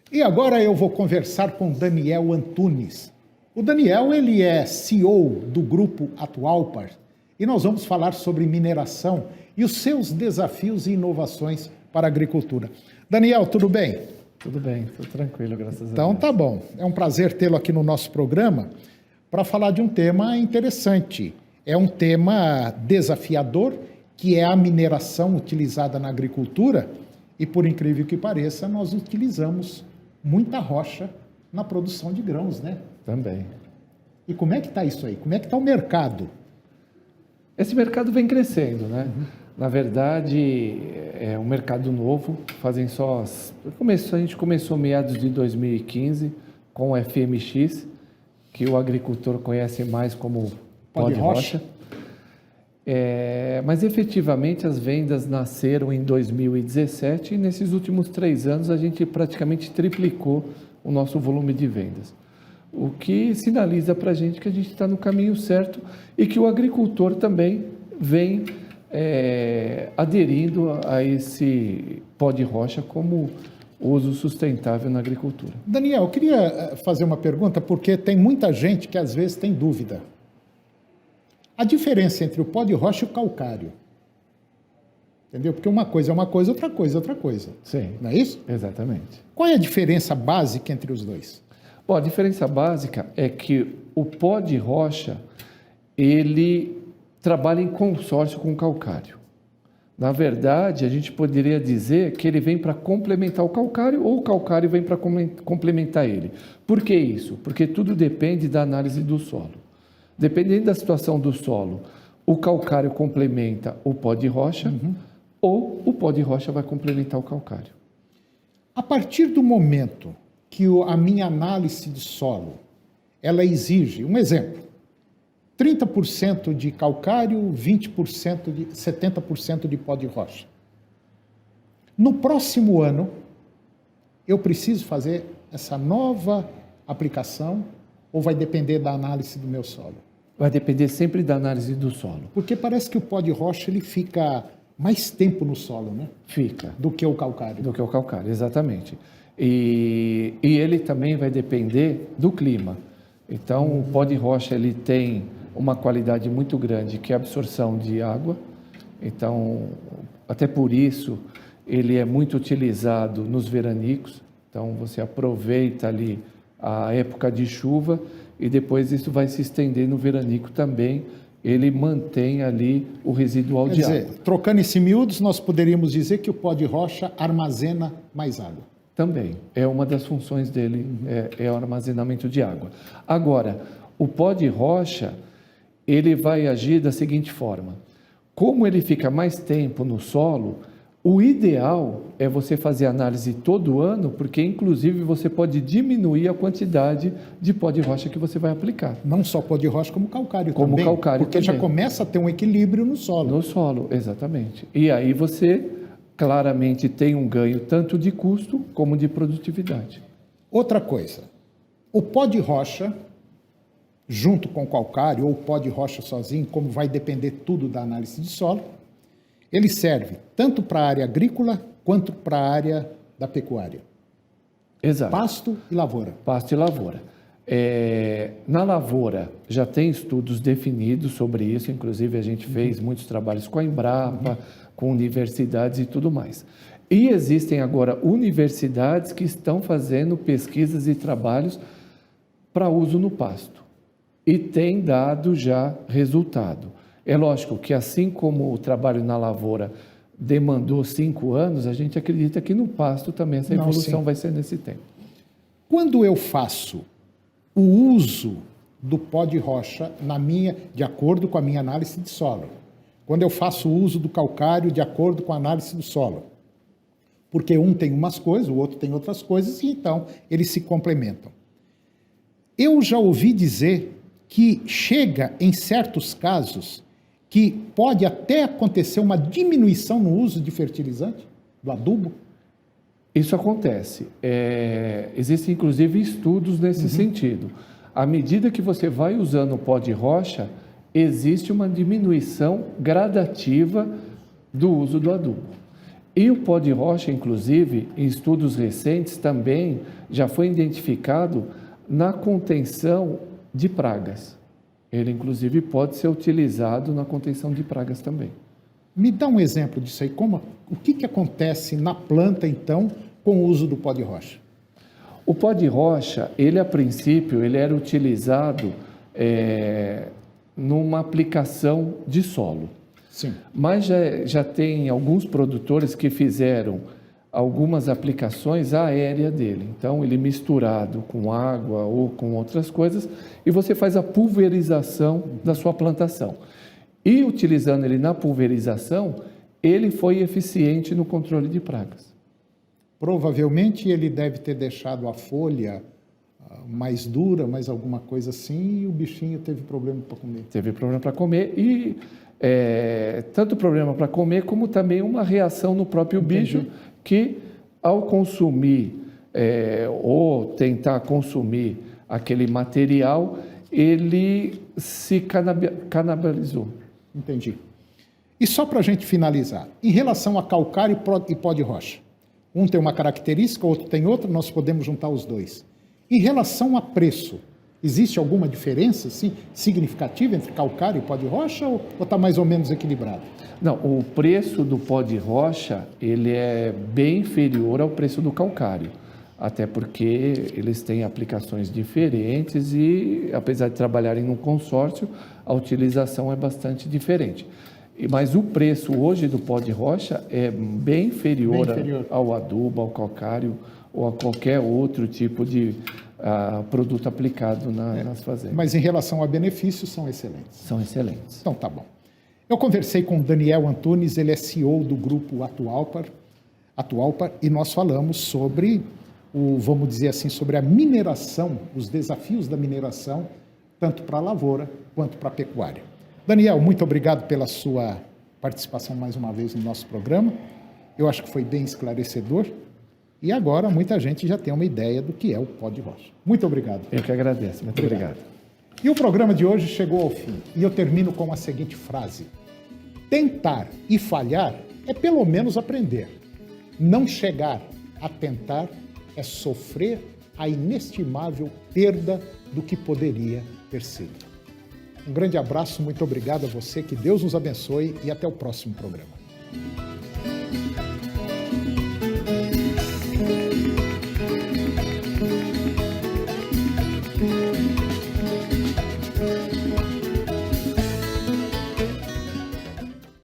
E agora eu vou conversar com Daniel Antunes. O Daniel, ele é CEO do Grupo Atualpar e nós vamos falar sobre mineração e os seus desafios e inovações para a agricultura. Daniel, tudo bem? Tudo bem, tudo tranquilo, graças a Deus. Então tá bom. É um prazer tê-lo aqui no nosso programa para falar de um tema interessante. É um tema desafiador, que é a mineração utilizada na agricultura e, por incrível que pareça, nós utilizamos muita rocha na produção de grãos, né? Também. E como é que está isso aí? Como é que está o mercado? Esse mercado vem crescendo, né? Na verdade, é um mercado novo, fazem só... A gente começou meados de 2015 com o FMX, que o agricultor conhece mais como pó de rocha. Mas efetivamente as vendas nasceram em 2017 e nesses últimos 3 anos a gente praticamente triplicou o nosso volume de vendas. O que sinaliza para a gente que a gente está no caminho certo e que o agricultor também vem aderindo a esse pó de rocha como uso sustentável na agricultura. Daniel, eu queria fazer uma pergunta, porque tem muita gente que às vezes tem dúvida. A diferença entre o pó de rocha e o calcário. Entendeu? Porque uma coisa é uma coisa, outra coisa é outra coisa. Sim. Não é isso? Exatamente. Qual é a diferença básica entre os dois? Bom, a diferença básica é que o pó de rocha, ele trabalha em consórcio com o calcário. Na verdade, a gente poderia dizer que ele vem para complementar o calcário ou o calcário vem para complementar ele. Por que isso? Porque tudo depende da análise do solo. Dependendo da situação do solo, o calcário complementa o pó de rocha ou o pó de rocha vai complementar o calcário. A partir do momento que a minha análise de solo, ela exige, um exemplo, 30% de calcário, 70% de pó de rocha. No próximo ano, eu preciso fazer essa nova aplicação ou vai depender da análise do meu solo? Vai depender sempre da análise do solo. Porque parece que o pó de rocha ele fica mais tempo no solo, né? Fica. Do que o calcário. Do que o calcário, exatamente. E ele também vai depender do clima. Então, o pó de rocha ele tem uma qualidade muito grande, que é a absorção de água. Então, até por isso, ele é muito utilizado nos veranicos. Então, você aproveita ali a época de chuva e depois isso vai se estender no veranico também. Ele mantém ali o residual de água. Trocando esse miúdos, nós poderíamos dizer que o pó de rocha armazena mais água. Também, é uma das funções dele, é o armazenamento de água. Agora, o pó de rocha, ele vai agir da seguinte forma. Como ele fica mais tempo no solo, o ideal é você fazer análise todo ano, porque inclusive você pode diminuir a quantidade de pó de rocha que você vai aplicar. Não só pó de rocha, como calcário também. Como calcário porque também. Já começa a ter um equilíbrio no solo. No solo, exatamente. E aí você claramente tem um ganho tanto de custo como de produtividade. Outra coisa, o pó de rocha, junto com o calcário, ou o pó de rocha sozinho, como vai depender tudo da análise de solo, ele serve tanto para a área agrícola quanto para a área da pecuária. Exato. Pasto e lavoura. Pasto e lavoura. Na lavoura já tem estudos definidos sobre isso, inclusive a gente fez muitos trabalhos com a Embrapa, com universidades e tudo mais. E existem agora universidades que estão fazendo pesquisas e trabalhos para uso no pasto. E tem dado já resultado. É lógico que assim como o trabalho na lavoura demandou 5 anos, a gente acredita que no pasto também essa evolução vai ser nesse tempo. Quando eu faço o uso do pó de rocha de acordo com a minha análise de solo, quando eu faço o uso do calcário de acordo com a análise do solo, porque um tem umas coisas, o outro tem outras coisas, e então eles se complementam. Eu já ouvi dizer que chega em certos casos que pode até acontecer uma diminuição no uso de fertilizante, do adubo. Isso acontece. Existem, inclusive, estudos nesse sentido. À medida que você vai usando o pó de rocha, existe uma diminuição gradativa do uso do adubo. E o pó de rocha, inclusive, em estudos recentes também já foi identificado na contenção de pragas. Ele, inclusive, pode ser utilizado na contenção de pragas também. Me dá um exemplo disso aí. O que acontece na planta, então, com o uso do pó de rocha? O pó de rocha, ele a princípio, ele era utilizado numa aplicação de solo. Sim. Mas já tem alguns produtores que fizeram algumas aplicações aéreas dele. Então, ele misturado com água ou com outras coisas, e você faz a pulverização da sua plantação. E utilizando ele na pulverização, ele foi eficiente no controle de pragas. Provavelmente ele deve ter deixado a folha mais dura, mais alguma coisa assim, e o bichinho teve problema para comer. Teve problema para comer e tanto problema para comer como também uma reação no próprio bicho que ao consumir ou tentar consumir aquele material, ele se canibalizou. Entendi. E só para a gente finalizar, em relação a calcário e pó de rocha, um tem uma característica, o outro tem outra, nós podemos juntar os dois. Em relação a preço, existe alguma diferença significativa entre calcário e pó de rocha ou está mais ou menos equilibrado? Não, o preço do pó de rocha ele é bem inferior ao preço do calcário, até porque eles têm aplicações diferentes e, apesar de trabalharem num consórcio, a utilização é bastante diferente. Mas o preço hoje do pó de rocha é bem inferior ao adubo, ao calcário ou a qualquer outro tipo de produto aplicado nas fazendas. Mas em relação a benefícios, são excelentes. São excelentes. Então, tá bom. Eu conversei com o Daniel Antunes, ele é CEO do grupo Atualpa, e nós falamos sobre vamos dizer assim, sobre a mineração, os desafios da mineração, tanto para a lavoura quanto para a pecuária. Daniel, muito obrigado pela sua participação mais uma vez no nosso programa. Eu acho que foi bem esclarecedor. E agora muita gente já tem uma ideia do que é o pó de rocha. Muito obrigado. Eu que agradeço. Muito obrigado. E o programa de hoje chegou ao fim. E eu termino com a seguinte frase: tentar e falhar é pelo menos aprender. Não chegar a tentar é sofrer a inestimável perda do que poderia ter sido. Um grande abraço, muito obrigado a você, que Deus nos abençoe e até o próximo programa.